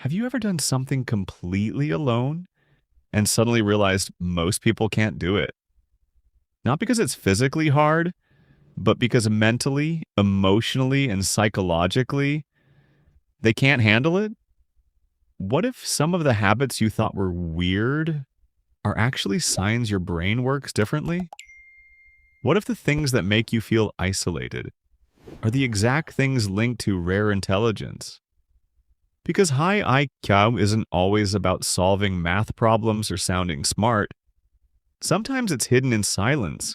Have you ever done something completely alone and suddenly realized most people can't do it? Not because it's physically hard, but because mentally, emotionally, and psychologically, they can't handle it? What if some of the habits you thought were weird are actually signs your brain works differently? What if the things that make you feel isolated are the exact things linked to rare intelligence? Because high IQ isn't always about solving math problems or sounding smart. Sometimes it's hidden in silence,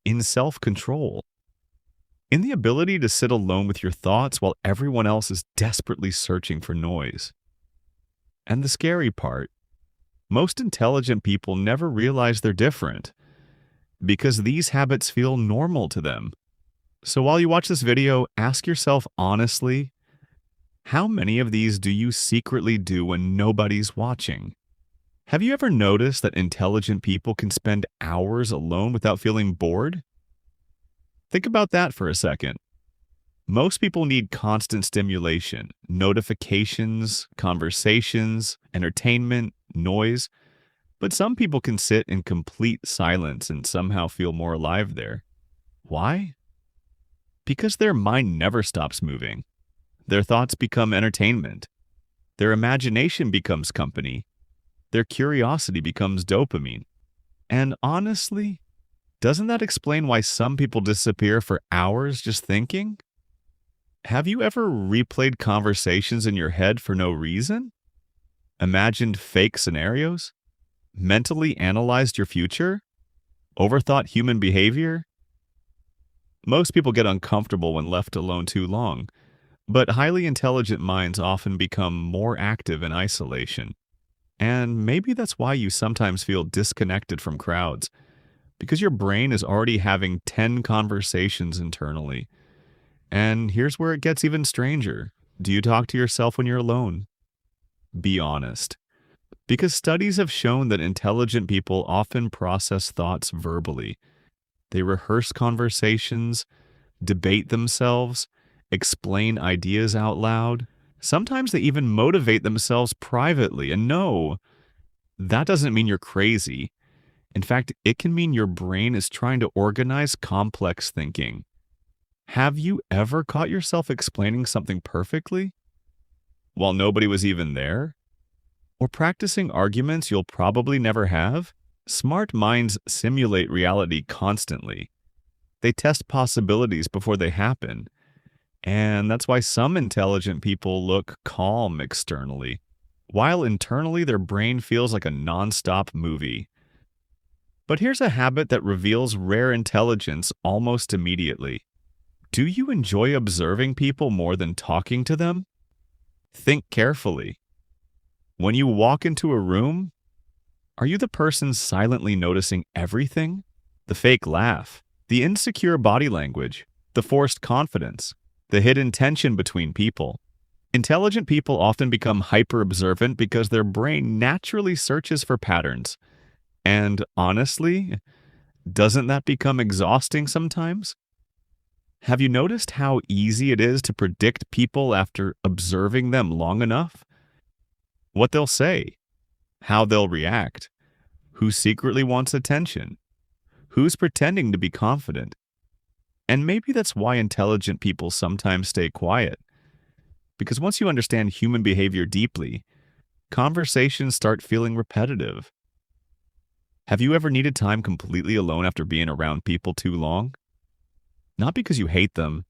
in self control, in the ability to sit alone with your thoughts while everyone else is desperately searching for noise. And the scary part, most intelligent people never realize they're different because these habits feel normal to them. So while you watch this video, ask yourself honestly, how many of these do you secretly do when nobody's watching? Have you ever noticed that intelligent people can spend hours alone without feeling bored? Think about that for a second. Most people need constant stimulation, notifications, conversations, entertainment, noise, but some people can sit in complete silence and somehow feel more alive there. Why? Because their mind never stops moving. Their thoughts become entertainment. Their imagination becomes company. Their curiosity becomes dopamine. And honestly, doesn't that explain why some people disappear for hours just thinking? Have you ever replayed conversations in your head for no reason? Imagined fake scenarios? Mentally analyzed your future? Overthought human behavior? Most people get uncomfortable when left alone too long, but highly intelligent minds often become more active in isolation. And maybe that's why you sometimes feel disconnected from crowds, because your brain is already having 10 conversations internally. And here's where it gets even stranger. Do you talk to yourself when you're alone? Be honest. Because studies have shown that intelligent people often process thoughts verbally. They rehearse conversations, debate themselves, explain ideas out loud. Sometimes they even motivate themselves privately. And no, that doesn't mean you're crazy. In fact, it can mean your brain is trying to organize complex thinking. Have you ever caught yourself explaining something perfectly while nobody was even there? Or practicing arguments you'll probably never have? Smart minds simulate reality constantly. They test possibilities before they happen. And that's why some intelligent people look calm externally, while internally their brain feels like a nonstop movie. But here's a habit that reveals rare intelligence almost immediately. Do you enjoy observing people more than talking to them? Think carefully. When you walk into a room, are you the person silently noticing everything? The fake laugh, the insecure body language, the forced confidence, the hidden tension between people. Intelligent people often become hyper-observant because their brain naturally searches for patterns. And honestly, doesn't that become exhausting sometimes? Have you noticed how easy it is to predict people after observing them long enough? What they'll say, how they'll react, who secretly wants attention, who's pretending to be confident. And maybe that's why intelligent people sometimes stay quiet. Because once you understand human behavior deeply, conversations start feeling repetitive. Have you ever needed time completely alone after being around people too long? Not because you hate them,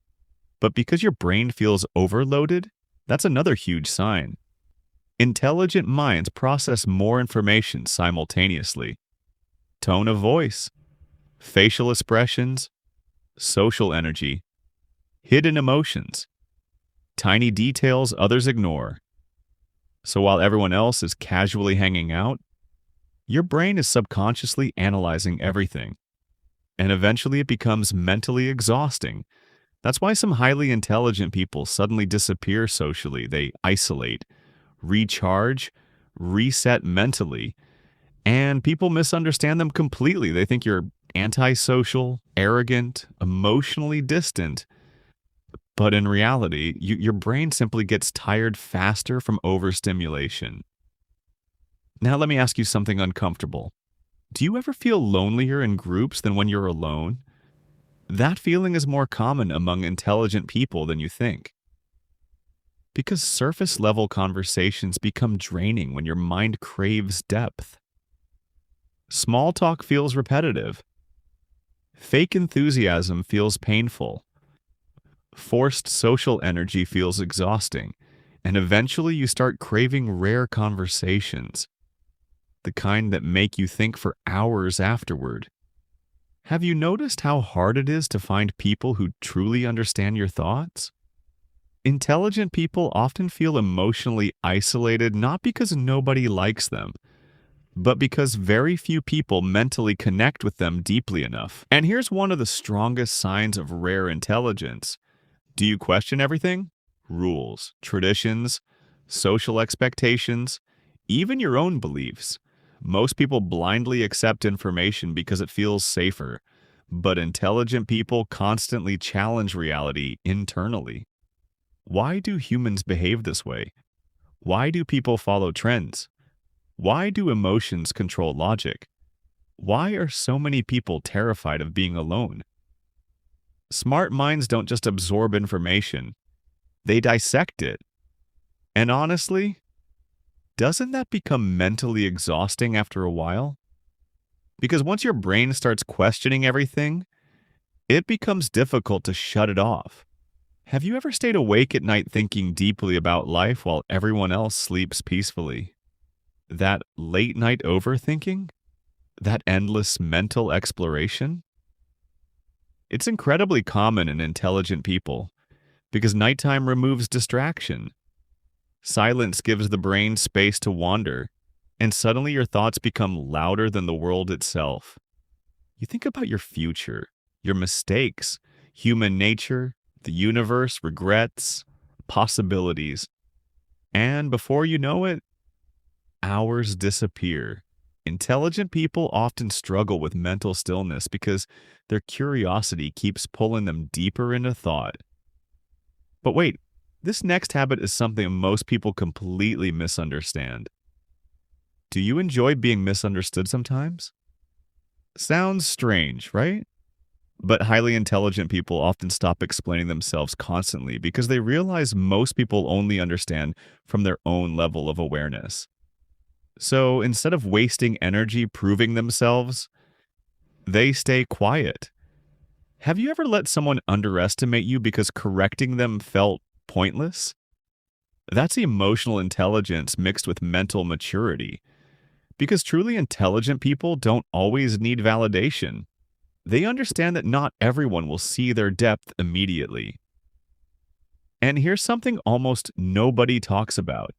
but because your brain feels overloaded? That's another huge sign. Intelligent minds process more information simultaneously. Tone of voice, facial expressions, social energy, hidden emotions, tiny details others ignore. So while everyone else is casually hanging out, your brain is subconsciously analyzing everything. And eventually it becomes mentally exhausting. That's why some highly intelligent people suddenly disappear socially. They isolate, recharge, reset mentally, and people misunderstand them completely. They think you're antisocial, arrogant, emotionally distant. But in reality, your brain simply gets tired faster from overstimulation. Now, let me ask you something uncomfortable. Do you ever feel lonelier in groups than when you're alone? That feeling is more common among intelligent people than you think. Because surface level conversations become draining when your mind craves depth. Small talk feels repetitive. Fake enthusiasm feels painful. Forced social energy feels exhausting. And eventually you start craving rare conversations, the kind that make you think for hours afterward. Have you noticed how hard it is to find people who truly understand your thoughts? Intelligent people often feel emotionally isolated not because nobody likes them, but because very few people mentally connect with them deeply enough. And here's one of the strongest signs of rare intelligence. Do you question everything? Rules, traditions, social expectations, even your own beliefs. Most people blindly accept information because it feels safer, but intelligent people constantly challenge reality internally. Why do humans behave this way? Why do people follow trends? Why do emotions control logic? Why are so many people terrified of being alone? Smart minds don't just absorb information, they dissect it. And honestly, doesn't that become mentally exhausting after a while? Because once your brain starts questioning everything, it becomes difficult to shut it off. Have you ever stayed awake at night thinking deeply about life while everyone else sleeps peacefully? That late night overthinking? That endless mental exploration? It's incredibly common in intelligent people because nighttime removes distraction. Silence gives the brain space to wander, and suddenly your thoughts become louder than the world itself. You think about your future, your mistakes, human nature, the universe, regrets, possibilities, and before you know it, hours disappear. Intelligent people often struggle with mental stillness because their curiosity keeps pulling them deeper into thought. But wait, this next habit is something most people completely misunderstand. Do you enjoy being misunderstood sometimes? Sounds strange, right? But highly intelligent people often stop explaining themselves constantly because they realize most people only understand from their own level of awareness. So instead of wasting energy proving themselves, they stay quiet. Have you ever let someone underestimate you because correcting them felt pointless? That's emotional intelligence mixed with mental maturity. Because truly intelligent people don't always need validation. They understand that not everyone will see their depth immediately. And here's something almost nobody talks about.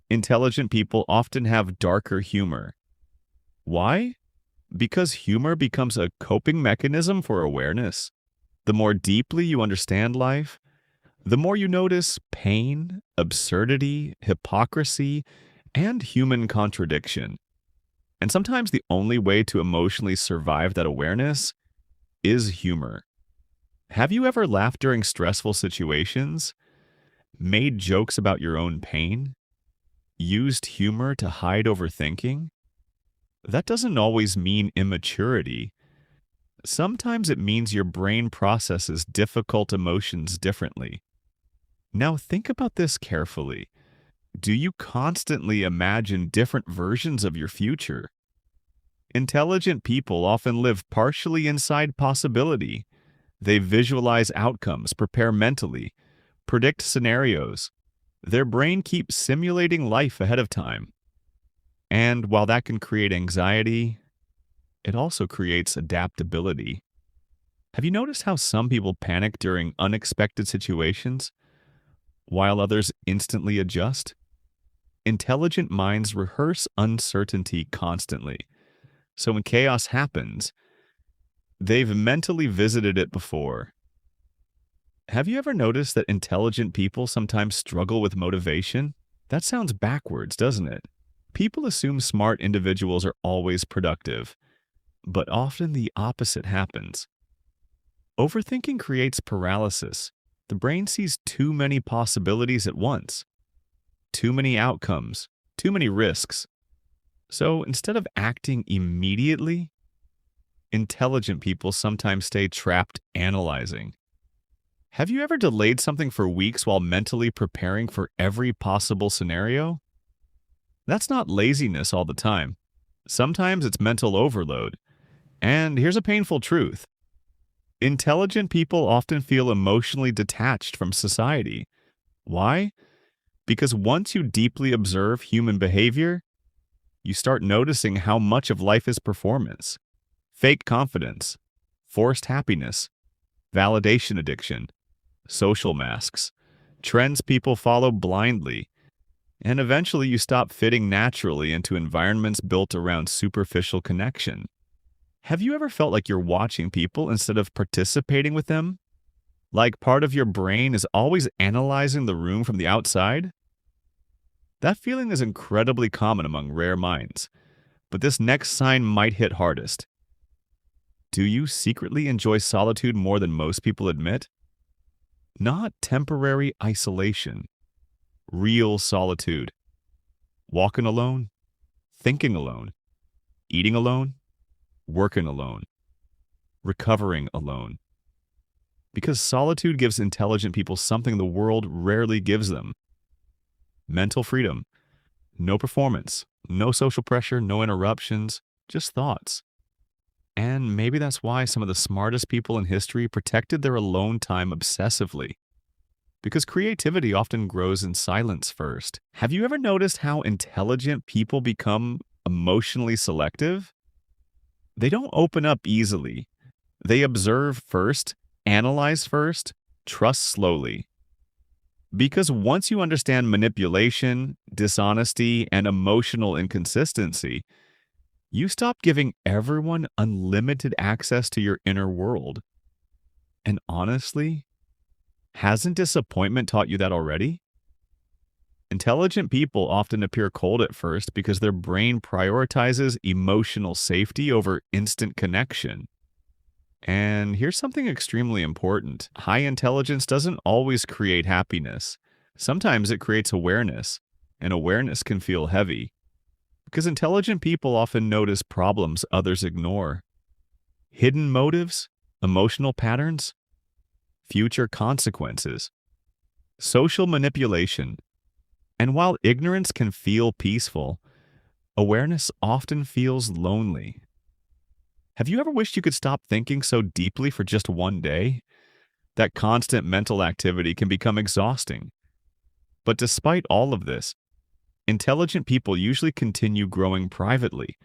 Intelligent people often have darker humor. Why? Because humor becomes a coping mechanism for awareness. The more deeply you understand life, the more you notice pain, absurdity, hypocrisy, and human contradiction. And sometimes the only way to emotionally survive that awareness is humor. Have you ever laughed during stressful situations? Made jokes about your own pain? Used humor to hide overthinking? That doesn't always mean immaturity. Sometimes it means your brain processes difficult emotions differently. Now think about this carefully. Do you constantly imagine different versions of your future? Intelligent people often live partially inside possibility. They visualize outcomes, prepare mentally, predict scenarios. Their brain keeps simulating life ahead of time. And while that can create anxiety, it also creates adaptability. Have you noticed how some people panic during unexpected situations, while others instantly adjust? Intelligent minds rehearse uncertainty constantly. So when chaos happens, they've mentally visited it before. Have you ever noticed that intelligent people sometimes struggle with motivation? That sounds backwards, doesn't it? People assume smart individuals are always productive, but often the opposite happens. Overthinking creates paralysis. The brain sees too many possibilities at once, too many outcomes, too many risks. So instead of acting immediately, intelligent people sometimes stay trapped analyzing. Have you ever delayed something for weeks while mentally preparing for every possible scenario? That's not laziness all the time. Sometimes it's mental overload. And here's a painful truth. Intelligent people often feel emotionally detached from society. Why? Because once you deeply observe human behavior, you start noticing how much of life is performance, fake confidence, forced happiness, validation addiction, social masks, trends people follow blindly, and eventually you stop fitting naturally into environments built around superficial connection. Have you ever felt like you're watching people instead of participating with them? Like part of your brain is always analyzing the room from the outside? That feeling is incredibly common among rare minds, but this next sign might hit hardest. Do you secretly enjoy solitude more than most people admit? Not temporary isolation, real solitude. Walking alone, thinking alone, eating alone, working alone, recovering alone. Because solitude gives intelligent people something the world rarely gives them: mental freedom, no performance, no social pressure, no interruptions, just thoughts. And maybe that's why some of the smartest people in history protected their alone time obsessively. Because creativity often grows in silence first. Have you ever noticed how intelligent people become emotionally selective? They don't open up easily. They observe first, analyze first, trust slowly. Because once you understand manipulation, dishonesty, and emotional inconsistency, you stop giving everyone unlimited access to your inner world. And honestly, hasn't disappointment taught you that already? Intelligent people often appear cold at first because their brain prioritizes emotional safety over instant connection. And here's something extremely important. High intelligence doesn't always create happiness. Sometimes it creates awareness, and awareness can feel heavy. Because intelligent people often notice problems others ignore. Hidden motives, emotional patterns, future consequences, social manipulation. And while ignorance can feel peaceful, awareness often feels lonely. Have you ever wished you could stop thinking so deeply for just one day? That constant mental activity can become exhausting. But despite all of this, intelligent people usually continue growing privately.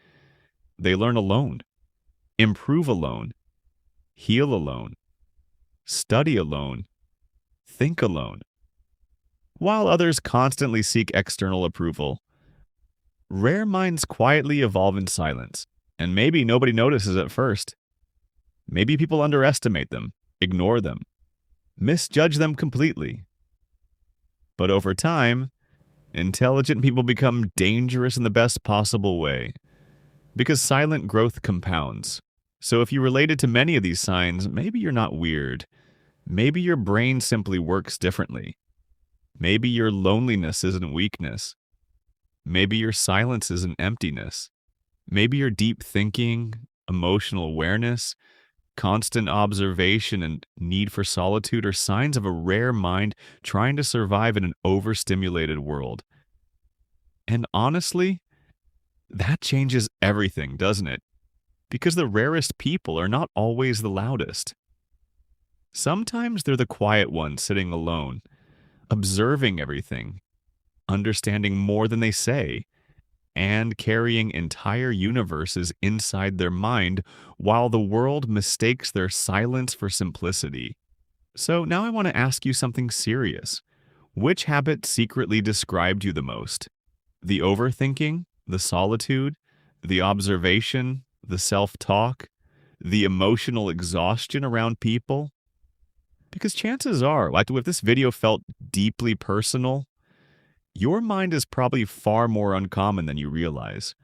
They learn alone, improve alone, heal alone, study alone, think alone. While others constantly seek external approval, rare minds quietly evolve in silence, and maybe nobody notices at first. Maybe people underestimate them, ignore them, misjudge them completely. But over time, intelligent people become dangerous in the best possible way, because silent growth compounds. So if you related to many of these signs, maybe you're not weird. Maybe your brain simply works differently. Maybe your loneliness isn't weakness. Maybe your silence isn't emptiness. Maybe your deep thinking, emotional awareness, constant observation, and need for solitude are signs of a rare mind trying to survive in an overstimulated world. And honestly, that changes everything, doesn't it? Because the rarest people are not always the loudest. Sometimes they're the quiet ones sitting alone, observing everything, understanding more than they say, and carrying entire universes inside their mind while the world mistakes their silence for simplicity. So now I want to ask you something serious. Which habit secretly described you the most? The overthinking, the solitude, the observation, the self-talk, the emotional exhaustion around people? Because chances are, like if this video felt deeply personal, your mind is probably far more uncommon than you realize.